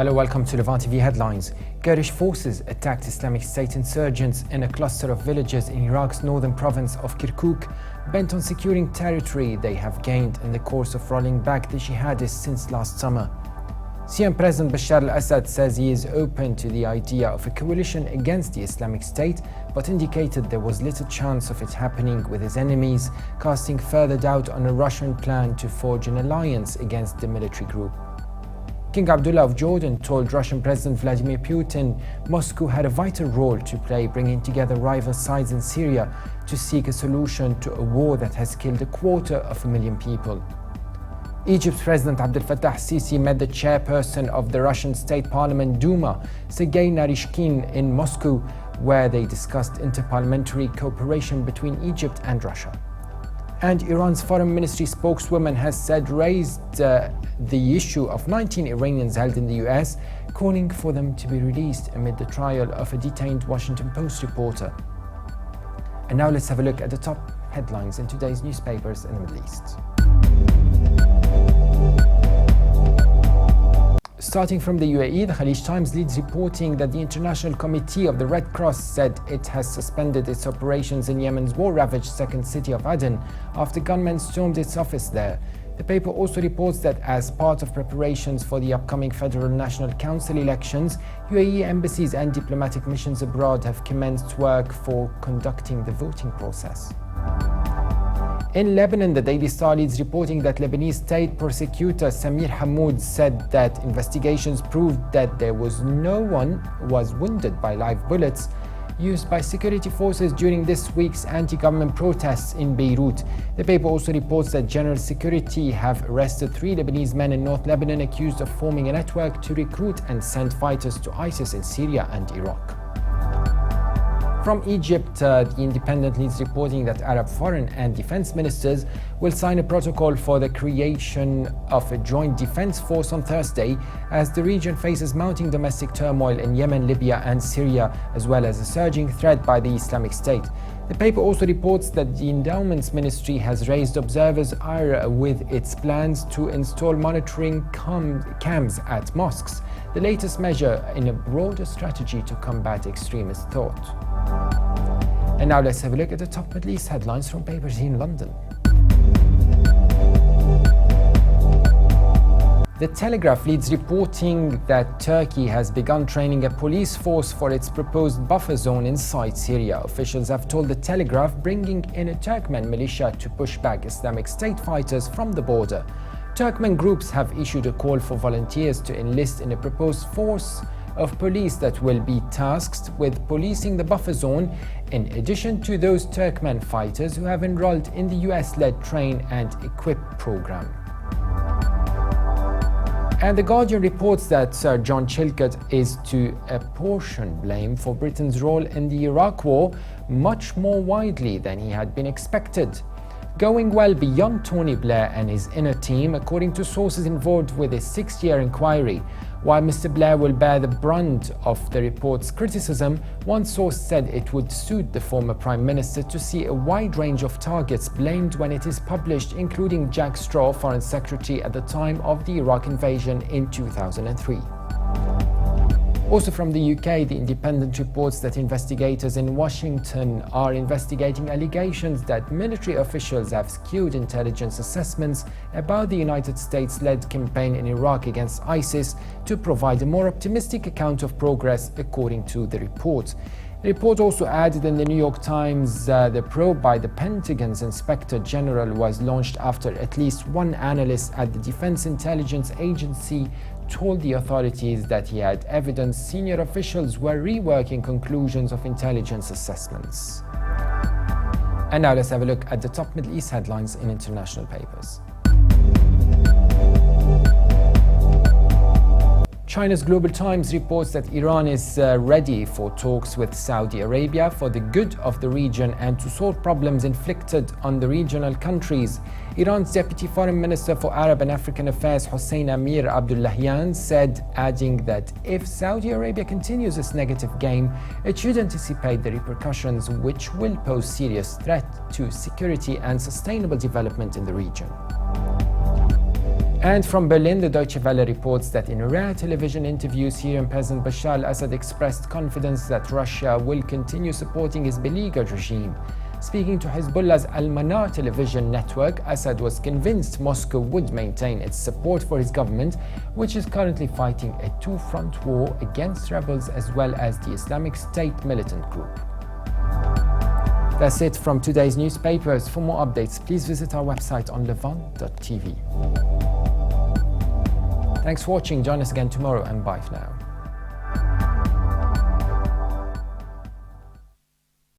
Hello, welcome to Levant TV headlines. Kurdish forces attacked Islamic State insurgents in a cluster of villages in Iraq's northern province of Kirkuk, bent on securing territory they have gained in the course of rolling back the jihadists since last summer. Syrian President Bashar al-Assad says he is open to the idea of a coalition against the Islamic State, but indicated there was little chance of it happening, with his enemies casting further doubt on a Russian plan to forge an alliance against the military group. King Abdullah of Jordan told Russian President Vladimir Putin Moscow had a vital role to play, bringing together rival sides in Syria to seek a solution to a war that has killed 250,000 people. Egypt's President Abdel Fattah al-Sisi met the chairperson of the Russian State Parliament Duma, Sergei Narishkin, in Moscow, where they discussed interparliamentary cooperation between Egypt and Russia. And Iran's foreign ministry spokeswoman has raised the issue of 19 Iranians held in the US, calling for them to be released amid the trial of a detained Washington Post reporter. And now let's have a look at the top headlines in today's newspapers in the Middle East. Starting from the UAE, the Khalij Times leads reporting that the International Committee of the Red Cross said it has suspended its operations in Yemen's war-ravaged second city of Aden after gunmen stormed its office there. The paper also reports that as part of preparations for the upcoming Federal National Council elections, UAE embassies and diplomatic missions abroad have commenced work for conducting the voting process. In Lebanon, the Daily Star leads reporting that Lebanese state prosecutor Samir Hammoud said that investigations proved that no one was wounded by live bullets used by security forces during this week's anti-government protests in Beirut. The paper also reports that General Security have arrested 3 Lebanese men in North Lebanon accused of forming a network to recruit and send fighters to ISIS in Syria and Iraq. From Egypt, the Independent leads reporting that Arab foreign and defense ministers will sign a protocol for the creation of a joint defense force on Thursday as the region faces mounting domestic turmoil in Yemen, Libya and Syria, as well as a surging threat by the Islamic State. The paper also reports that the Endowments Ministry has raised observers' ire with its plans to install monitoring cams at mosques, the latest measure in a broader strategy to combat extremist thought. And now let's have a look at the top Middle East headlines from papers here in London. The Telegraph leads reporting that Turkey has begun training a police force for its proposed buffer zone inside Syria. Officials have told the Telegraph bringing in a Turkmen militia to push back Islamic State fighters from the border. Turkmen groups have issued a call for volunteers to enlist in a proposed force of police that will be tasked with policing the buffer zone, in addition to those Turkmen fighters who have enrolled in the US-led Train and Equip program. And The Guardian reports that Sir John Chilcot is to apportion blame for Britain's role in the Iraq War much more widely than he had been expected, going well beyond Tony Blair and his inner team, according to sources involved with a 6-year inquiry. While Mr. Blair will bear the brunt of the report's criticism, one source said it would suit the former Prime Minister to see a wide range of targets blamed when it is published, including Jack Straw, Foreign Secretary at the time of the Iraq invasion in 2003. Also from the UK, The Independent reports that investigators in Washington are investigating allegations that military officials have skewed intelligence assessments about the United States-led campaign in Iraq against ISIS to provide a more optimistic account of progress, according to the report. The report also added in the New York Times the probe by the Pentagon's Inspector General was launched after at least one analyst at the Defense Intelligence Agency told the authorities that he had evidence senior officials were reworking conclusions of intelligence assessments. And now let's have a look at the top Middle East headlines in international papers. China's Global Times reports that Iran is ready for talks with Saudi Arabia for the good of the region and to solve problems inflicted on the regional countries. Iran's Deputy Foreign Minister for Arab and African Affairs Hossein Amir Abdullahian said, adding that if Saudi Arabia continues its negative game, it should anticipate the repercussions which will pose serious threat to security and sustainable development in the region. And from Berlin, the Deutsche Welle reports that in rare television interviews, Syrian President Bashar al-Assad expressed confidence that Russia will continue supporting his beleaguered regime. Speaking to Hezbollah's Al-Manar television network, Assad was convinced Moscow would maintain its support for his government, which is currently fighting a two-front war against rebels as well as the Islamic State militant group. That's it from today's newspapers. For more updates, please visit our website on levant.tv. Thanks for watching. Join us again tomorrow, and bye for now.